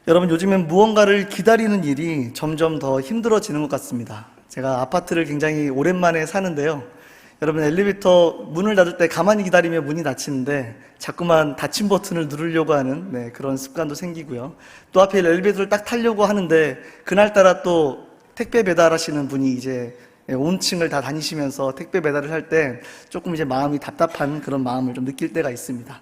여러분, 요즘엔 무언가를 기다리는 일이 점점 더 힘들어지는 것 같습니다. 제가 아파트를 굉장히 오랜만에 사는데요. 여러분, 엘리베이터 문을 닫을 때 가만히 기다리면 문이 닫히는데 자꾸만 닫힘 버튼을 누르려고 하는 그런 습관도 생기고요. 또 하필 엘리베이터를 딱 타려고 하는데 그날따라 또 택배 배달하시는 분이 이제 온 층을 다 다니시면서 택배 배달을 할 때 조금 이제 마음이 답답한 그런 마음을 좀 느낄 때가 있습니다.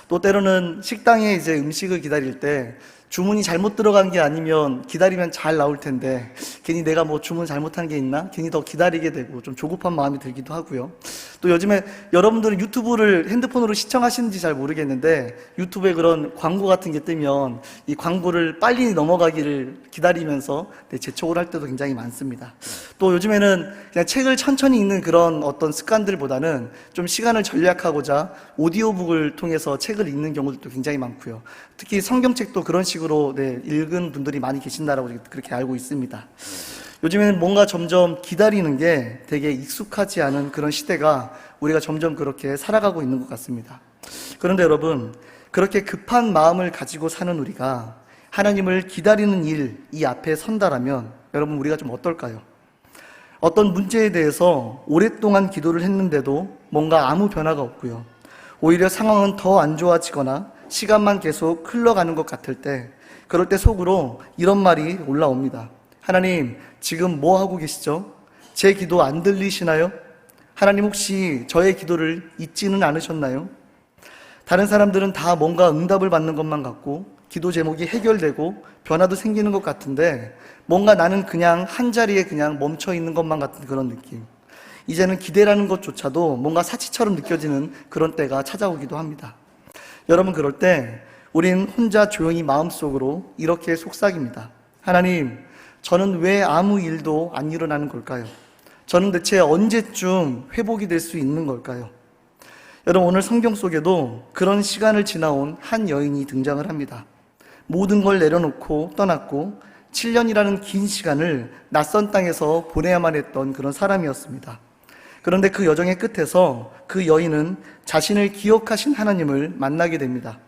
또 때로는 식당에 이제 음식을 기다릴 때 주문이 잘못 들어간 게 아니면 기다리면 잘 나올 텐데 괜히 내가 뭐 주문 잘못한 게 있나? 괜히 더 기다리게 되고 좀 조급한 마음이 들기도 하고요. 또 요즘에 여러분들은 유튜브를 핸드폰으로 시청하시는지 잘 모르겠는데 유튜브에 그런 광고 같은 게 뜨면 이 광고를 빨리 넘어가기를 기다리면서 재촉을 할 때도 굉장히 많습니다. 또 요즘에는 그냥 책을 천천히 읽는 그런 어떤 습관들보다는 좀 시간을 절약하고자 오디오북을 통해서 책을 읽는 경우들도 굉장히 많고요. 특히 성경책도 그런 식으로 읽은 분들이 많이 계신다라고 그렇게 알고 있습니다. 요즘에는 뭔가 점점 기다리는 게 되게 익숙하지 않은 그런 시대가 우리가 점점 그렇게 살아가고 있는 것 같습니다. 그런데 여러분, 그렇게 급한 마음을 가지고 사는 우리가 하나님을 기다리는 일, 이 앞에 선다라면 여러분, 우리가 좀 어떨까요? 어떤 문제에 대해서 오랫동안 기도를 했는데도 뭔가 아무 변화가 없고요. 오히려 상황은 더 안 좋아지거나 시간만 계속 흘러가는 것 같을 때, 그럴 때 속으로 이런 말이 올라옵니다. 하나님, 지금 뭐 하고 계시죠? 제 기도 안 들리시나요? 하나님, 혹시 저의 기도를 잊지는 않으셨나요? 다른 사람들은 다 뭔가 응답을 받는 것만 같고 기도 제목이 해결되고 변화도 생기는 것 같은데 뭔가 나는 그냥 한 자리에 그냥 멈춰 있는 것만 같은 그런 느낌. 이제는 기대라는 것조차도 뭔가 사치처럼 느껴지는 그런 때가 찾아오기도 합니다. 여러분, 그럴 때 우린 혼자 조용히 마음속으로 이렇게 속삭입니다. 하나님, 저는 왜 아무 일도 안 일어나는 걸까요? 저는 대체 언제쯤 회복이 될 수 있는 걸까요? 여러분, 오늘 성경 속에도 그런 시간을 지나온 한 여인이 등장을 합니다. 모든 걸 내려놓고 떠났고 7년이라는 긴 시간을 낯선 땅에서 보내야만 했던 그런 사람이었습니다. 그런데 그 여정의 끝에서 그 여인은 자신을 기억하신 하나님을 만나게 됩니다.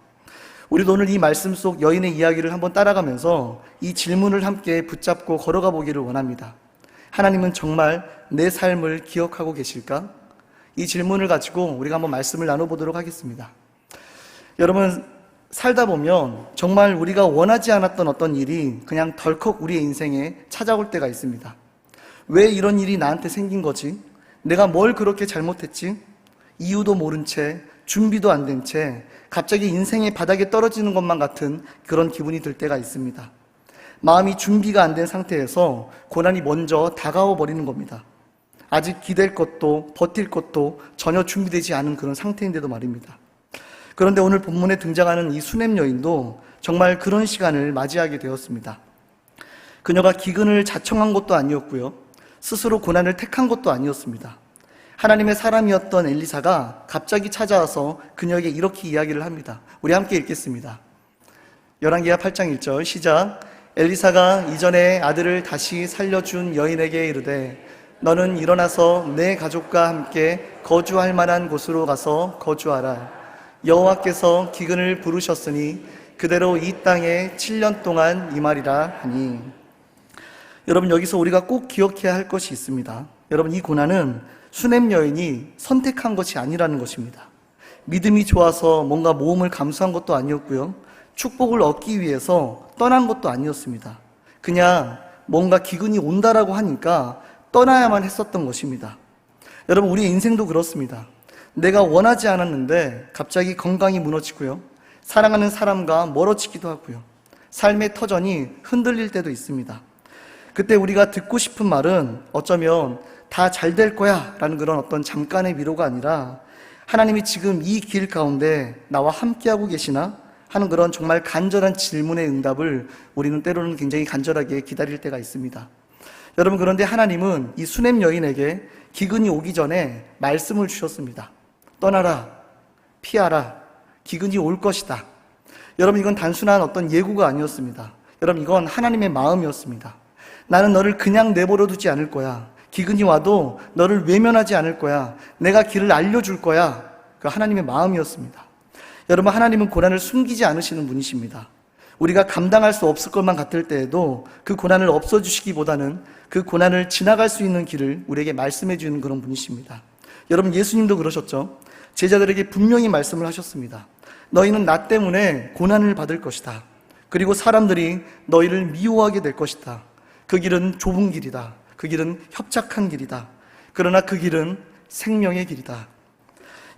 우리도 오늘 이 말씀 속 여인의 이야기를 한번 따라가면서 이 질문을 함께 붙잡고 걸어가 보기를 원합니다. 하나님은 정말 내 삶을 기억하고 계실까? 이 질문을 가지고 우리가 한번 말씀을 나눠보도록 하겠습니다. 여러분, 살다 보면 정말 우리가 원하지 않았던 어떤 일이 그냥 덜컥 우리의 인생에 찾아올 때가 있습니다. 왜 이런 일이 나한테 생긴 거지? 내가 뭘 그렇게 잘못했지? 이유도 모른 채, 준비도 안 된 채 갑자기 인생의 바닥에 떨어지는 것만 같은 그런 기분이 들 때가 있습니다. 마음이 준비가 안 된 상태에서 고난이 먼저 다가와 버리는 겁니다. 아직 기댈 것도 버틸 것도 전혀 준비되지 않은 그런 상태인데도 말입니다. 그런데 오늘 본문에 등장하는 이 수냄 여인도 정말 그런 시간을 맞이하게 되었습니다. 그녀가 기근을 자청한 것도 아니었고요, 스스로 고난을 택한 것도 아니었습니다. 하나님의 사람이었던 엘리사가 갑자기 찾아와서 그녀에게 이렇게 이야기를 합니다. 우리 함께 읽겠습니다. 열왕기하 8장 1절 시작. 엘리사가 이전에 아들을 다시 살려준 여인에게 이르되 너는 일어나서 내 가족과 함께 거주할 만한 곳으로 가서 거주하라. 여호와께서 기근을 부르셨으니 그대로 이 땅에 7년 동안 임하리라 하니. 여러분, 여기서 우리가 꼭 기억해야 할 것이 있습니다. 여러분, 이 고난은 수냄 여인이 선택한 것이 아니라는 것입니다. 믿음이 좋아서 뭔가 모험을 감수한 것도 아니었고요, 축복을 얻기 위해서 떠난 것도 아니었습니다. 그냥 뭔가 기근이 온다라고 하니까 떠나야만 했었던 것입니다. 여러분, 우리의 인생도 그렇습니다. 내가 원하지 않았는데 갑자기 건강이 무너지고요, 사랑하는 사람과 멀어지기도 하고요, 삶의 터전이 흔들릴 때도 있습니다. 그때 우리가 듣고 싶은 말은 어쩌면 다 잘 될 거야 라는 그런 어떤 잠깐의 위로가 아니라 하나님이 지금 이 길 가운데 나와 함께하고 계시나? 하는 그런 정말 간절한 질문의 응답을 우리는 때로는 굉장히 간절하게 기다릴 때가 있습니다. 여러분, 그런데 하나님은 이 수냄 여인에게 기근이 오기 전에 말씀을 주셨습니다. 떠나라, 피하라, 기근이 올 것이다. 여러분, 이건 단순한 어떤 예고가 아니었습니다. 여러분, 이건 하나님의 마음이었습니다. 나는 너를 그냥 내버려 두지 않을 거야. 기근이 와도 너를 외면하지 않을 거야. 내가 길을 알려줄 거야. 그 하나님의 마음이었습니다. 여러분, 하나님은 고난을 숨기지 않으시는 분이십니다. 우리가 감당할 수 없을 것만 같을 때에도 그 고난을 없어주시기보다는 그 고난을 지나갈 수 있는 길을 우리에게 말씀해 주는 그런 분이십니다. 여러분, 예수님도 그러셨죠. 제자들에게 분명히 말씀을 하셨습니다. 너희는 나 때문에 고난을 받을 것이다. 그리고 사람들이 너희를 미워하게 될 것이다. 그 길은 좁은 길이다. 그 길은 협착한 길이다. 그러나 그 길은 생명의 길이다.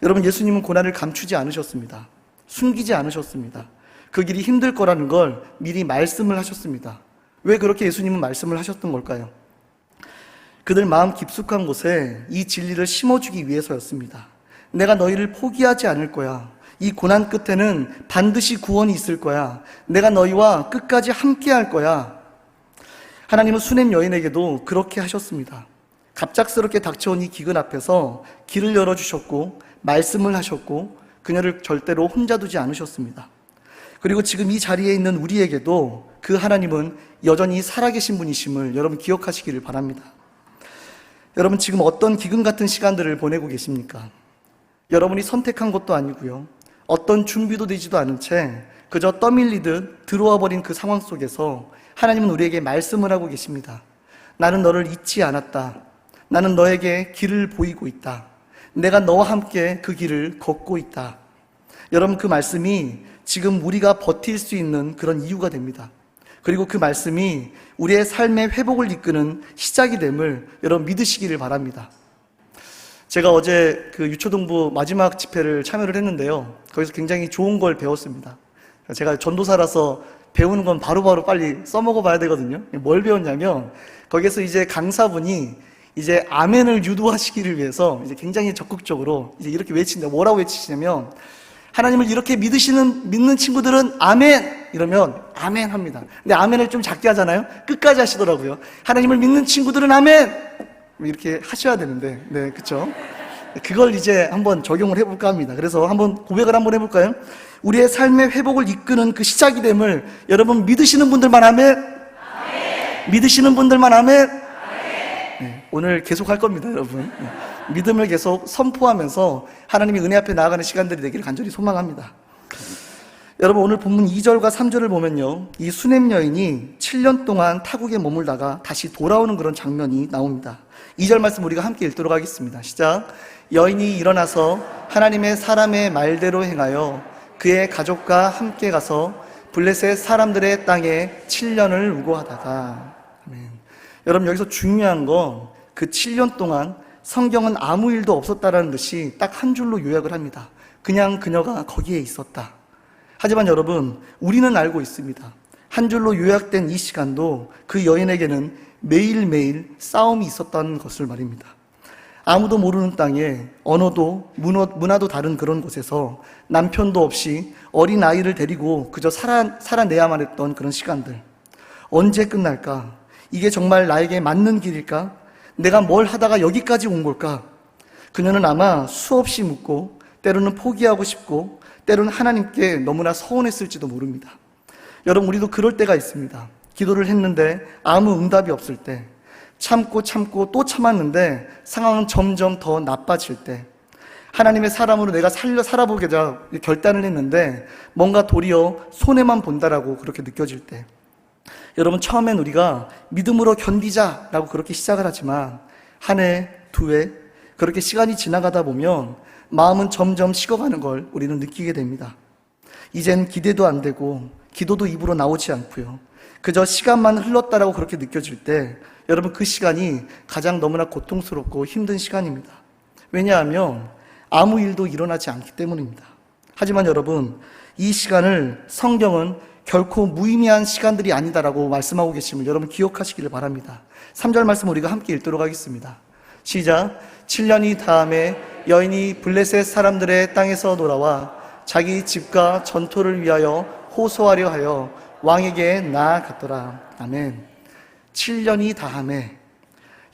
여러분, 예수님은 고난을 감추지 않으셨습니다. 숨기지 않으셨습니다. 그 길이 힘들 거라는 걸 미리 말씀을 하셨습니다. 왜 그렇게 예수님은 말씀을 하셨던 걸까요? 그들 마음 깊숙한 곳에 이 진리를 심어주기 위해서였습니다. 내가 너희를 포기하지 않을 거야. 이 고난 끝에는 반드시 구원이 있을 거야. 내가 너희와 끝까지 함께 할 거야. 하나님은 수냄 여인에게도 그렇게 하셨습니다. 갑작스럽게 닥쳐온 이 기근 앞에서 길을 열어주셨고 말씀을 하셨고 그녀를 절대로 혼자 두지 않으셨습니다. 그리고 지금 이 자리에 있는 우리에게도 그 하나님은 여전히 살아계신 분이심을 여러분 기억하시기를 바랍니다. 여러분, 지금 어떤 기근 같은 시간들을 보내고 계십니까? 여러분이 선택한 것도 아니고요, 어떤 준비도 되지도 않은 채 그저 떠밀리듯 들어와 버린 그 상황 속에서 하나님은 우리에게 말씀을 하고 계십니다. 나는 너를 잊지 않았다. 나는 너에게 길을 보이고 있다. 내가 너와 함께 그 길을 걷고 있다. 여러분, 그 말씀이 지금 우리가 버틸 수 있는 그런 이유가 됩니다. 그리고 그 말씀이 우리의 삶의 회복을 이끄는 시작이 됨을 여러분 믿으시기를 바랍니다. 제가 어제 그 유초동부 마지막 집회를 참여를 했는데요, 거기서 굉장히 좋은 걸 배웠습니다. 제가 전도사라서 배우는 건 바로바로 빨리 써먹어 봐야 되거든요. 뭘 배웠냐면, 거기서 이제 강사분이 이제 아멘을 유도하시기를 위해서 이제 굉장히 적극적으로 이제 이렇게 외친다. 뭐라고 외치시냐면, 하나님을 이렇게 믿는 친구들은 아멘! 이러면 아멘 합니다. 근데 아멘을 좀 작게 하잖아요? 끝까지 하시더라고요. 하나님을 믿는 친구들은 아멘! 이렇게 하셔야 되는데, 네, 그쵸? 그걸 이제 한번 적용을 해볼까 합니다. 그래서 한번 고백을 한번 해볼까요? 우리의 삶의 회복을 이끄는 그 시작이 됨을 여러분 믿으시는 분들만 아멘! 아멘! 믿으시는 분들만 아멘! 아멘! 네, 오늘 계속 할 겁니다, 여러분. 네. 믿음을 계속 선포하면서 하나님의 은혜 앞에 나아가는 시간들이 되기를 간절히 소망합니다. 여러분, 오늘 본문 2절과 3절을 보면요, 이 수냄 여인이 7년 동안 타국에 머물다가 다시 돌아오는 그런 장면이 나옵니다. 2절 말씀 우리가 함께 읽도록 하겠습니다. 시작. 여인이 일어나서 하나님의 사람의 말대로 행하여 그의 가족과 함께 가서 블레셋 사람들의 땅에 7년을 우고하다가. 아멘. 여러분, 여기서 중요한 건 그 7년 동안 성경은 아무 일도 없었다라는 듯이 딱 한 줄로 요약을 합니다. 그냥 그녀가 거기에 있었다. 하지만 여러분, 우리는 알고 있습니다. 한 줄로 요약된 이 시간도 그 여인에게는 매일매일 싸움이 있었다는 것을 말입니다. 아무도 모르는 땅에 언어도 문화도 다른 그런 곳에서 남편도 없이 어린 아이를 데리고 그저 살아내야만 했던 그런 시간들. 언제 끝날까? 이게 정말 나에게 맞는 길일까? 내가 뭘 하다가 여기까지 온 걸까? 그녀는 아마 수없이 묻고 때로는 포기하고 싶고 때로는 하나님께 너무나 서운했을지도 모릅니다. 여러분, 우리도 그럴 때가 있습니다. 기도를 했는데 아무 응답이 없을 때, 참고 또 참았는데 상황은 점점 더 나빠질 때, 하나님의 사람으로 내가 살아보겠다 결단을 했는데 뭔가 도리어 손해만 본다라고 그렇게 느껴질 때, 여러분, 처음엔 우리가 믿음으로 견디자라고 그렇게 시작을 하지만 한 해, 두 해, 그렇게 시간이 지나가다 보면 마음은 점점 식어가는 걸 우리는 느끼게 됩니다. 이젠 기대도 안 되고 기도도 입으로 나오지 않고요, 그저 시간만 흘렀다라고 그렇게 느껴질 때, 여러분, 그 시간이 가장 너무나 고통스럽고 힘든 시간입니다. 왜냐하면 아무 일도 일어나지 않기 때문입니다. 하지만 여러분, 이 시간을 성경은 결코 무의미한 시간들이 아니다라고 말씀하고 계심을 여러분 기억하시기를 바랍니다. 3절 말씀 우리가 함께 읽도록 하겠습니다. 시작. 7년이 다음에 여인이 블레셋 사람들의 땅에서 돌아와 자기 집과 전토를 위하여 호소하려 하여 왕에게 나아갔더라. 아멘. 7년이 다음에,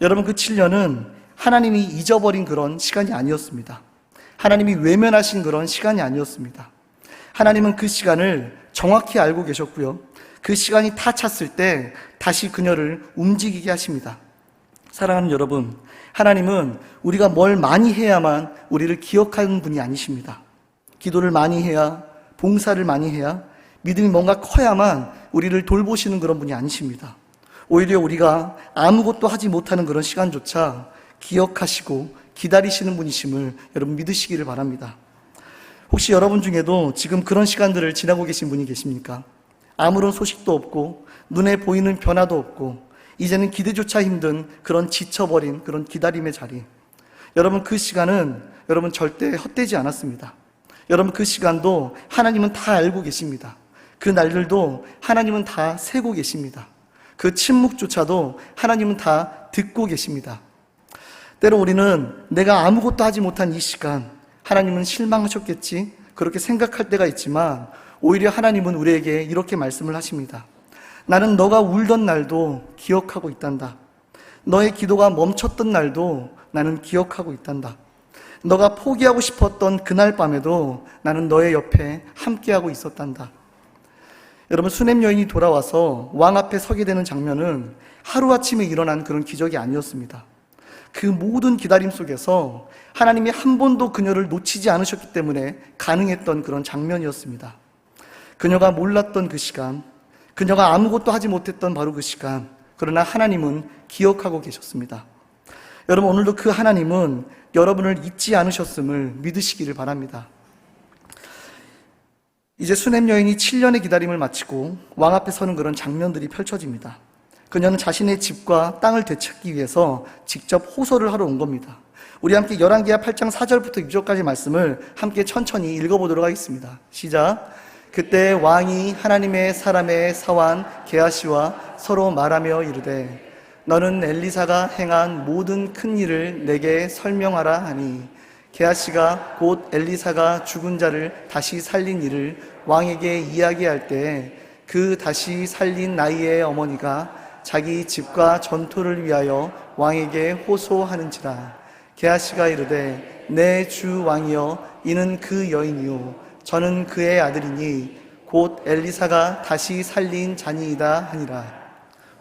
여러분, 그 7년은 하나님이 잊어버린 그런 시간이 아니었습니다. 하나님이 외면하신 그런 시간이 아니었습니다. 하나님은 그 시간을 정확히 알고 계셨고요, 그 시간이 다 찼을 때 다시 그녀를 움직이게 하십니다. 사랑하는 여러분, 하나님은 우리가 뭘 많이 해야만 우리를 기억하는 분이 아니십니다. 기도를 많이 해야, 봉사를 많이 해야, 믿음이 뭔가 커야만 우리를 돌보시는 그런 분이 아니십니다. 오히려 우리가 아무것도 하지 못하는 그런 시간조차 기억하시고 기다리시는 분이심을 여러분 믿으시기를 바랍니다. 혹시 여러분 중에도 지금 그런 시간들을 지나고 계신 분이 계십니까? 아무런 소식도 없고 눈에 보이는 변화도 없고 이제는 기대조차 힘든 그런 지쳐버린 그런 기다림의 자리. 여러분 그 시간은 여러분 절대 헛되지 않았습니다. 여러분 그 시간도 하나님은 다 알고 계십니다. 그 날들도 하나님은 다 세고 계십니다. 그 침묵조차도 하나님은 다 듣고 계십니다. 때로 우리는 내가 아무것도 하지 못한 이 시간 하나님은 실망하셨겠지 그렇게 생각할 때가 있지만 오히려 하나님은 우리에게 이렇게 말씀을 하십니다. 나는 너가 울던 날도 기억하고 있단다. 너의 기도가 멈췄던 날도 나는 기억하고 있단다. 너가 포기하고 싶었던 그날 밤에도 나는 너의 옆에 함께하고 있었단다. 여러분 수냄 여인이 돌아와서 왕 앞에 서게 되는 장면은 하루아침에 일어난 그런 기적이 아니었습니다. 그 모든 기다림 속에서 하나님이 한 번도 그녀를 놓치지 않으셨기 때문에 가능했던 그런 장면이었습니다. 그녀가 몰랐던 그 시간, 그녀가 아무것도 하지 못했던 바로 그 시간, 그러나 하나님은 기억하고 계셨습니다. 여러분 오늘도 그 하나님은 여러분을 잊지 않으셨음을 믿으시기를 바랍니다. 이제 수냄 여인이 7년의 기다림을 마치고 왕 앞에 서는 그런 장면들이 펼쳐집니다. 그녀는 자신의 집과 땅을 되찾기 위해서 직접 호소를 하러 온 겁니다. 우리 함께 열왕기하 8장 4절부터 6절까지 말씀을 함께 천천히 읽어보도록 하겠습니다. 시작. 그때 왕이 하나님의 사람의 사환 게하시와 서로 말하며 이르되 너는 엘리사가 행한 모든 큰 일을 내게 설명하라 하니 게하시가 곧 엘리사가 죽은 자를 다시 살린 일을 왕에게 이야기할 때 그 다시 살린 나이의 어머니가 자기 집과 전토를 위하여 왕에게 호소하는지라. 게하시가 이르되 내 주 왕이여 이는 그 여인이요 저는 그의 아들이니 곧 엘리사가 다시 살린 자니이다 하니라.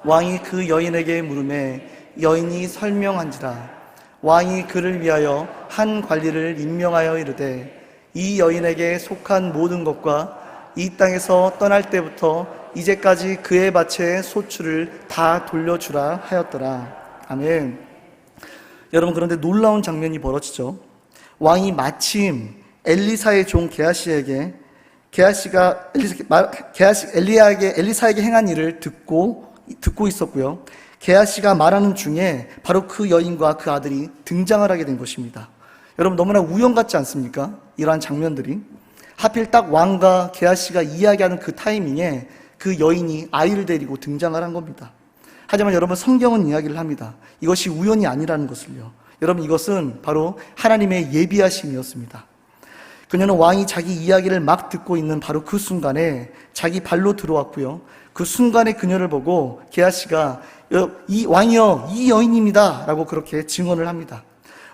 왕이 그 여인에게 물으매 여인이 설명한지라. 왕이 그를 위하여 한 관리를 임명하여 이르되 이 여인에게 속한 모든 것과 이 땅에서 떠날 때부터 이제까지 그의 밭의 소출을 다 돌려주라 하였더라. 아멘. 여러분 그런데 놀라운 장면이 벌어지죠. 왕이 마침 엘리사의 종 게하시에게 엘리사에게 행한 일을 듣고 있었고요. 게하시가 말하는 중에 바로 그 여인과 그 아들이 등장을 하게 된 것입니다. 여러분 너무나 우연 같지 않습니까? 이러한 장면들이 하필 딱 왕과 게하시가 이야기하는 그 타이밍에 그 여인이 아이를 데리고 등장을 한 겁니다. 하지만 여러분 성경은 이야기를 합니다. 이것이 우연이 아니라는 것을요. 여러분 이것은 바로 하나님의 예비하심이었습니다. 그녀는 왕이 자기 이야기를 막 듣고 있는 바로 그 순간에 자기 발로 들어왔고요. 그 순간에 그녀를 보고 게하시가 이 왕이여 이 여인입니다 라고 그렇게 증언을 합니다.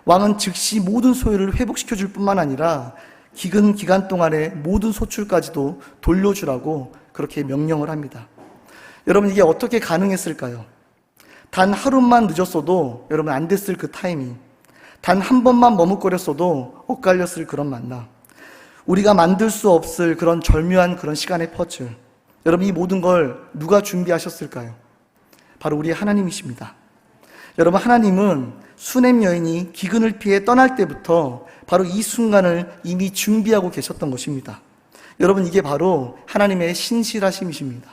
왕은 즉시 모든 소유를 회복시켜 줄 뿐만 아니라 기근 기간 동안에 모든 소출까지도 돌려주라고 그렇게 명령을 합니다. 여러분 이게 어떻게 가능했을까요? 단 하루만 늦었어도 여러분 안 됐을 그 타이밍, 단 한 번만 머뭇거렸어도 엇갈렸을 그런 만남, 우리가 만들 수 없을 그런 절묘한 그런 시간의 퍼즐, 여러분 이 모든 걸 누가 준비하셨을까요? 바로 우리 하나님이십니다. 여러분 하나님은 수냄 여인이 기근을 피해 떠날 때부터 바로 이 순간을 이미 준비하고 계셨던 것입니다. 여러분 이게 바로 하나님의 신실하심이십니다.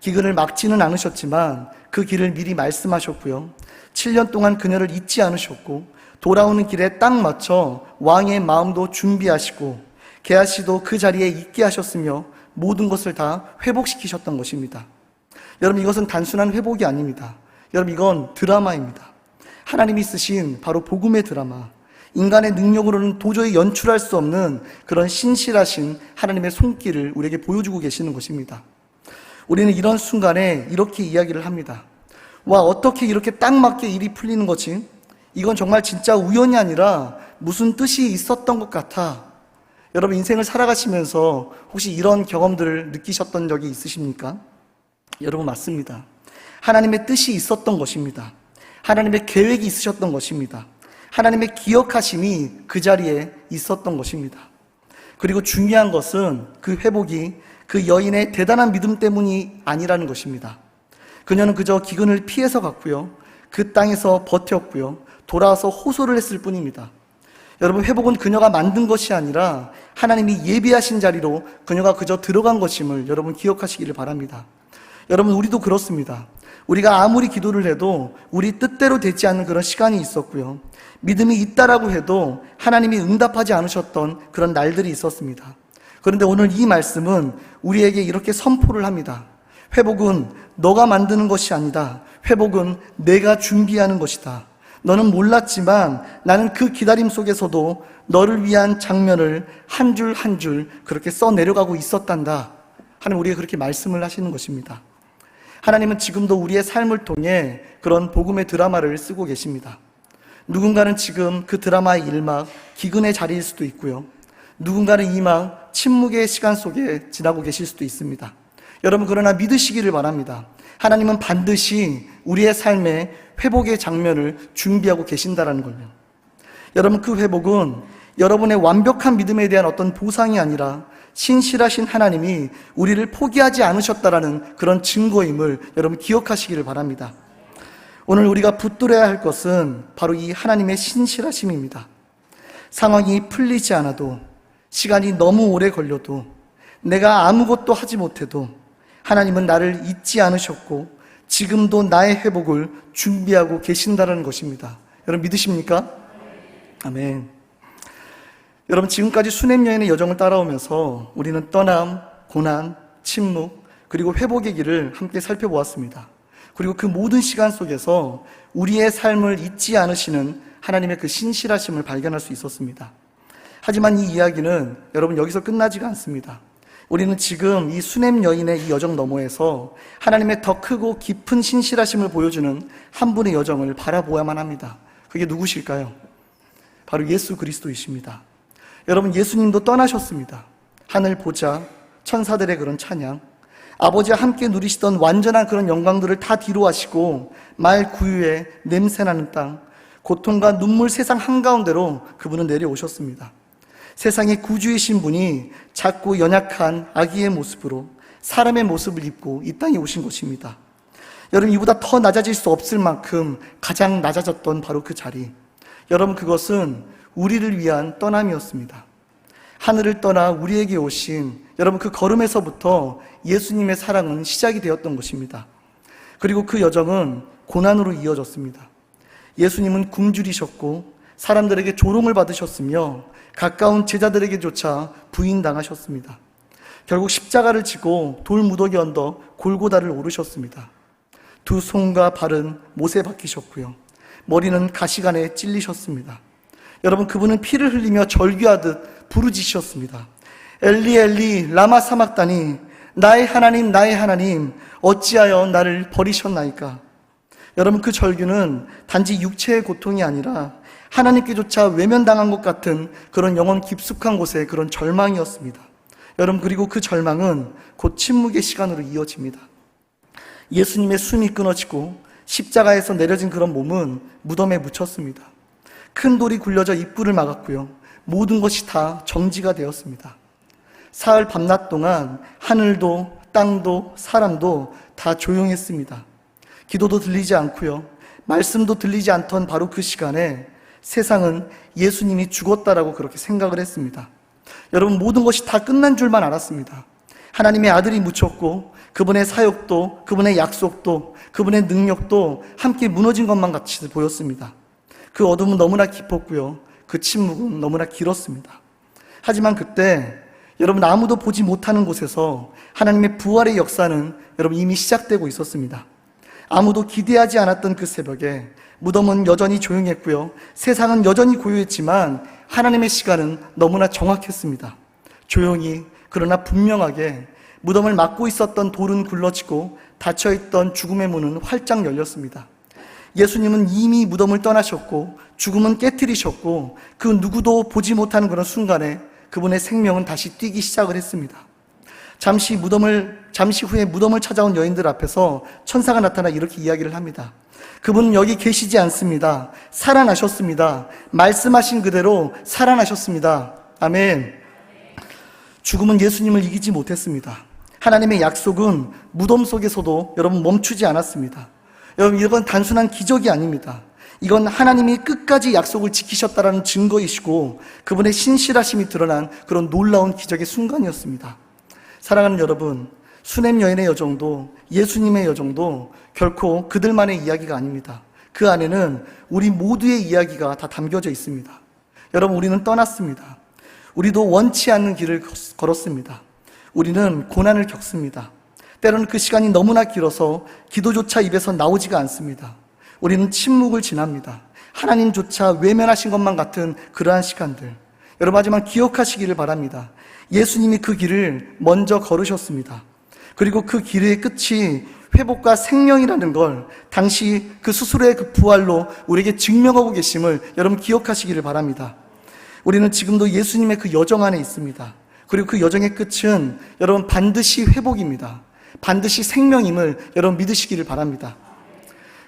기근을 막지는 않으셨지만 그 길을 미리 말씀하셨고요. 7년 동안 그녀를 잊지 않으셨고 돌아오는 길에 딱 맞춰 왕의 마음도 준비하시고 게하시도 그 자리에 있게 하셨으며 모든 것을 다 회복시키셨던 것입니다. 여러분 이것은 단순한 회복이 아닙니다. 여러분 이건 드라마입니다. 하나님이 쓰신 바로 복음의 드라마, 인간의 능력으로는 도저히 연출할 수 없는 그런 신실하신 하나님의 손길을 우리에게 보여주고 계시는 것입니다. 우리는 이런 순간에 이렇게 이야기를 합니다. 와, 어떻게 이렇게 딱 맞게 일이 풀리는 거지? 이건 정말 진짜 우연이 아니라 무슨 뜻이 있었던 것 같아. 여러분 인생을 살아가시면서 혹시 이런 경험들을 느끼셨던 적이 있으십니까? 여러분 맞습니다. 하나님의 뜻이 있었던 것입니다. 하나님의 계획이 있으셨던 것입니다. 하나님의 기억하심이 그 자리에 있었던 것입니다. 그리고 중요한 것은 그 회복이 그 여인의 대단한 믿음 때문이 아니라는 것입니다. 그녀는 그저 기근을 피해서 갔고요. 그 땅에서 버텼고요. 돌아와서 호소를 했을 뿐입니다. 여러분, 회복은 그녀가 만든 것이 아니라 하나님이 예비하신 자리로 그녀가 그저 들어간 것임을 여러분 기억하시기를 바랍니다. 여러분, 우리도 그렇습니다. 우리가 아무리 기도를 해도 우리 뜻대로 되지 않는 그런 시간이 있었고요. 믿음이 있다라고 해도 하나님이 응답하지 않으셨던 그런 날들이 있었습니다. 그런데 오늘 이 말씀은 우리에게 이렇게 선포를 합니다. 회복은 너가 만드는 것이 아니다. 회복은 내가 준비하는 것이다. 너는 몰랐지만 나는 그 기다림 속에서도 너를 위한 장면을 한 줄 한 줄 그렇게 써내려가고 있었단다. 하나님, 우리에게 그렇게 말씀을 하시는 것입니다. 하나님은 지금도 우리의 삶을 통해 그런 복음의 드라마를 쓰고 계십니다. 누군가는 지금 그 드라마의 일막 기근의 자리일 수도 있고요. 누군가는 이막 침묵의 시간 속에 지나고 계실 수도 있습니다. 여러분, 그러나 믿으시기를 바랍니다. 하나님은 반드시 우리의 삶에 회복의 장면을 준비하고 계신다라는 걸요. 여러분, 그 회복은 여러분의 완벽한 믿음에 대한 어떤 보상이 아니라 신실하신 하나님이 우리를 포기하지 않으셨다라는 그런 증거임을 여러분 기억하시기를 바랍니다. 오늘 우리가 붙들어야 할 것은 바로 이 하나님의 신실하심입니다. 상황이 풀리지 않아도, 시간이 너무 오래 걸려도, 내가 아무것도 하지 못해도 하나님은 나를 잊지 않으셨고 지금도 나의 회복을 준비하고 계신다는 것입니다. 여러분, 믿으십니까? 아멘. 여러분, 지금까지 수냄 여인의 여정을 따라오면서 우리는 떠남, 고난, 침묵, 그리고 회복의 길을 함께 살펴보았습니다. 그리고 그 모든 시간 속에서 우리의 삶을 잊지 않으시는 하나님의 그 신실하심을 발견할 수 있었습니다. 하지만 이 이야기는 여러분 여기서 끝나지가 않습니다. 우리는 지금 이 수냄 여인의 이 여정 너머에서 하나님의 더 크고 깊은 신실하심을 보여주는 한 분의 여정을 바라보아야만 합니다. 그게 누구실까요? 바로 예수 그리스도이십니다. 여러분, 예수님도 떠나셨습니다. 하늘 보자, 천사들의 그런 찬양, 아버지와 함께 누리시던 완전한 그런 영광들을 다 뒤로 하시고 말 구유에 냄새나는 땅, 고통과 눈물 세상 한가운데로 그분은 내려오셨습니다. 세상의 구주이신 분이 작고 연약한 아기의 모습으로 사람의 모습을 입고 이 땅에 오신 것입니다. 여러분, 이보다 더 낮아질 수 없을 만큼 가장 낮아졌던 바로 그 자리, 여러분, 그것은 우리를 위한 떠남이었습니다. 하늘을 떠나 우리에게 오신 여러분 그 걸음에서부터 예수님의 사랑은 시작이 되었던 것입니다. 그리고 그 여정은 고난으로 이어졌습니다. 예수님은 굶주리셨고 사람들에게 조롱을 받으셨으며 가까운 제자들에게조차 부인당하셨습니다. 결국 십자가를 지고 돌무더기 언덕 골고다를 오르셨습니다. 두 손과 발은 못에 박히셨고요. 머리는 가시관에 찔리셨습니다. 여러분, 그분은 피를 흘리며 절규하듯 부르짖으셨습니다. 엘리 엘리 라마 사막다니, 나의 하나님 어찌하여 나를 버리셨나이까. 여러분, 그 절규는 단지 육체의 고통이 아니라 하나님께조차 외면당한 것 같은 그런 영혼 깊숙한 곳의 그런 절망이었습니다. 여러분, 그리고 그 절망은 곧 침묵의 시간으로 이어집니다. 예수님의 숨이 끊어지고 십자가에서 내려진 그런 몸은 무덤에 묻혔습니다. 큰 돌이 굴려져 입구를 막았고요. 모든 것이 다 정지가 되었습니다. 사흘 밤낮 동안 하늘도 땅도 사람도 다 조용했습니다. 기도도 들리지 않고요. 말씀도 들리지 않던 바로 그 시간에 세상은 예수님이 죽었다라고 그렇게 생각을 했습니다. 여러분, 모든 것이 다 끝난 줄만 알았습니다. 하나님의 아들이 묻혔고 그분의 사역도, 그분의 약속도, 그분의 능력도 함께 무너진 것만 같이 보였습니다. 그 어둠은 너무나 깊었고요. 그 침묵은 너무나 길었습니다. 하지만 그때 여러분, 아무도 보지 못하는 곳에서 하나님의 부활의 역사는 여러분 이미 시작되고 있었습니다. 아무도 기대하지 않았던 그 새벽에 무덤은 여전히 조용했고요. 세상은 여전히 고요했지만 하나님의 시간은 너무나 정확했습니다. 조용히, 그러나 분명하게 무덤을 막고 있었던 돌은 굴러지고 닫혀있던 죽음의 문은 활짝 열렸습니다. 예수님은 이미 무덤을 떠나셨고 죽음은 깨트리셨고 그 누구도 보지 못하는 그런 순간에 그분의 생명은 다시 뛰기 시작을 했습니다. 잠시 후에 무덤을 찾아온 여인들 앞에서 천사가 나타나 이렇게 이야기를 합니다. 그분은 여기 계시지 않습니다. 살아나셨습니다. 말씀하신 그대로 살아나셨습니다. 아멘. 죽음은 예수님을 이기지 못했습니다. 하나님의 약속은 무덤 속에서도 여러분 멈추지 않았습니다. 여러분, 이건 단순한 기적이 아닙니다. 이건 하나님이 끝까지 약속을 지키셨다라는 증거이시고 그분의 신실하심이 드러난 그런 놀라운 기적의 순간이었습니다. 사랑하는 여러분, 수냄 여인의 여정도, 예수님의 여정도 결코 그들만의 이야기가 아닙니다. 그 안에는 우리 모두의 이야기가 다 담겨져 있습니다. 여러분, 우리는 떠났습니다. 우리도 원치 않는 길을 걸었습니다. 우리는 고난을 겪습니다. 때로는 그 시간이 너무나 길어서 기도조차 입에서 나오지가 않습니다. 우리는 침묵을 지납니다. 하나님조차 외면하신 것만 같은 그러한 시간들. 여러분, 하지만 기억하시기를 바랍니다. 예수님이 그 길을 먼저 걸으셨습니다. 그리고 그 길의 끝이 회복과 생명이라는 걸 당시 그 스스로의 그 부활로 우리에게 증명하고 계심을 여러분 기억하시기를 바랍니다. 우리는 지금도 예수님의 그 여정 안에 있습니다. 그리고 그 여정의 끝은 여러분 반드시 회복입니다. 반드시 생명임을 여러분 믿으시기를 바랍니다.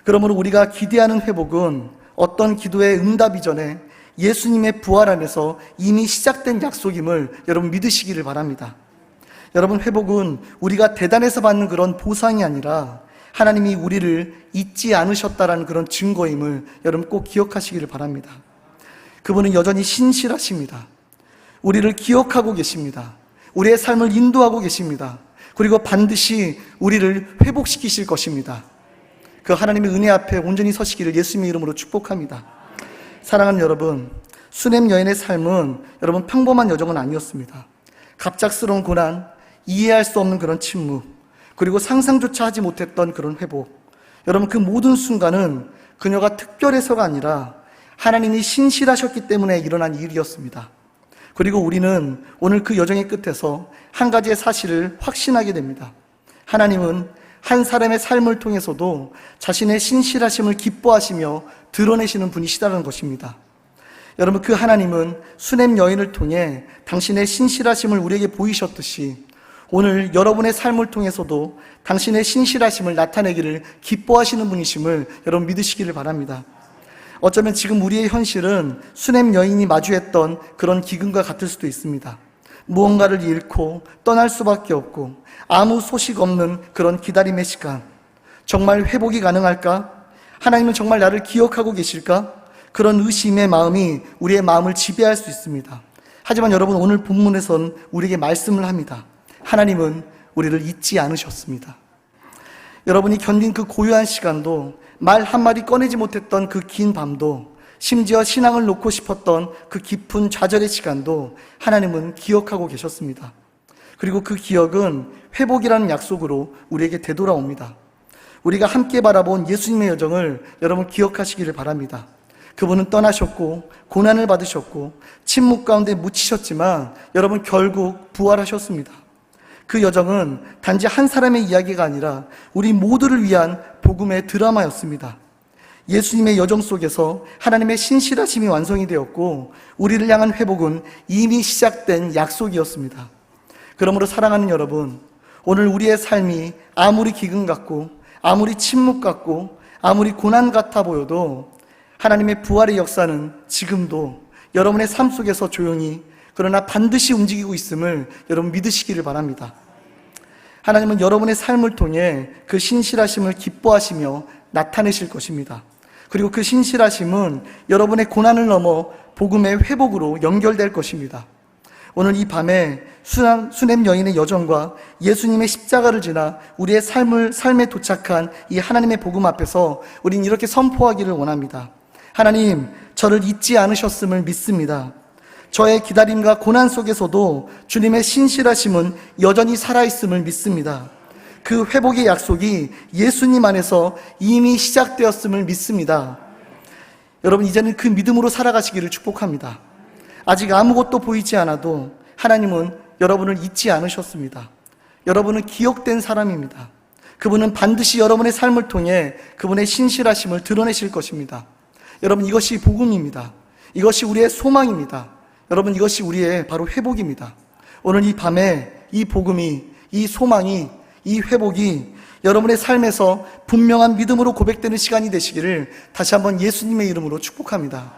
그러므로 우리가 기대하는 회복은 어떤 기도의 응답 이전에 예수님의 부활 안에서 이미 시작된 약속임을 여러분 믿으시기를 바랍니다. 여러분, 회복은 우리가 대단해서 받는 그런 보상이 아니라 하나님이 우리를 잊지 않으셨다라는 그런 증거임을 여러분 꼭 기억하시기를 바랍니다. 그분은 여전히 신실하십니다. 우리를 기억하고 계십니다. 우리의 삶을 인도하고 계십니다. 그리고 반드시 우리를 회복시키실 것입니다. 그 하나님의 은혜 앞에 온전히 서시기를 예수님의 이름으로 축복합니다. 사랑하는 여러분, 수냄 여인의 삶은 여러분 평범한 여정은 아니었습니다. 갑작스러운 고난, 이해할 수 없는 그런 침묵, 그리고 상상조차 하지 못했던 그런 회복. 여러분, 그 모든 순간은 그녀가 특별해서가 아니라 하나님이 신실하셨기 때문에 일어난 일이었습니다. 그리고 우리는 오늘 그 여정의 끝에서 한 가지의 사실을 확신하게 됩니다. 하나님은 한 사람의 삶을 통해서도 자신의 신실하심을 기뻐하시며 드러내시는 분이시다는 것입니다. 여러분, 그 하나님은 수냄 여인을 통해 당신의 신실하심을 우리에게 보이셨듯이 오늘 여러분의 삶을 통해서도 당신의 신실하심을 나타내기를 기뻐하시는 분이심을 여러분 믿으시기를 바랍니다. 어쩌면 지금 우리의 현실은 수냄 여인이 마주했던 그런 기근과 같을 수도 있습니다. 무언가를 잃고 떠날 수밖에 없고 아무 소식 없는 그런 기다림의 시간. 정말 회복이 가능할까? 하나님은 정말 나를 기억하고 계실까? 그런 의심의 마음이 우리의 마음을 지배할 수 있습니다. 하지만 여러분, 오늘 본문에선 우리에게 말씀을 합니다. 하나님은 우리를 잊지 않으셨습니다. 여러분이 견딘 그 고요한 시간도, 말 한마디 꺼내지 못했던 그 긴 밤도, 심지어 신앙을 놓고 싶었던 그 깊은 좌절의 시간도 하나님은 기억하고 계셨습니다. 그리고 그 기억은 회복이라는 약속으로 우리에게 되돌아옵니다. 우리가 함께 바라본 예수님의 여정을 여러분 기억하시기를 바랍니다. 그분은 떠나셨고 고난을 받으셨고 침묵 가운데 묻히셨지만 여러분 결국 부활하셨습니다. 그 여정은 단지 한 사람의 이야기가 아니라 우리 모두를 위한 복음의 드라마였습니다. 예수님의 여정 속에서 하나님의 신실하심이 완성이 되었고 우리를 향한 회복은 이미 시작된 약속이었습니다. 그러므로 사랑하는 여러분, 오늘 우리의 삶이 아무리 기근 같고 아무리 침묵 같고 아무리 고난 같아 보여도 하나님의 부활의 역사는 지금도 여러분의 삶 속에서 조용히 그러나 반드시 움직이고 있음을 여러분 믿으시기를 바랍니다. 하나님은 여러분의 삶을 통해 그 신실하심을 기뻐하시며 나타내실 것입니다. 그리고 그 신실하심은 여러분의 고난을 넘어 복음의 회복으로 연결될 것입니다. 오늘 이 밤에 수냄 여인의 여정과 예수님의 십자가를 지나 우리의 삶에 도착한 이 하나님의 복음 앞에서 우린 이렇게 선포하기를 원합니다. 하나님, 저를 잊지 않으셨음을 믿습니다. 저의 기다림과 고난 속에서도 주님의 신실하심은 여전히 살아있음을 믿습니다. 그 회복의 약속이 예수님 안에서 이미 시작되었음을 믿습니다. 여러분, 이제는 그 믿음으로 살아가시기를 축복합니다. 아직 아무것도 보이지 않아도 하나님은 여러분을 잊지 않으셨습니다. 여러분은 기억된 사람입니다. 그분은 반드시 여러분의 삶을 통해 그분의 신실하심을 드러내실 것입니다. 여러분, 이것이 복음입니다. 이것이 우리의 소망입니다. 여러분, 이것이 우리의 바로 회복입니다. 오늘 이 밤에 이 복음이, 이 소망이, 이 회복이 여러분의 삶에서 분명한 믿음으로 고백되는 시간이 되시기를 다시 한번 예수님의 이름으로 축복합니다.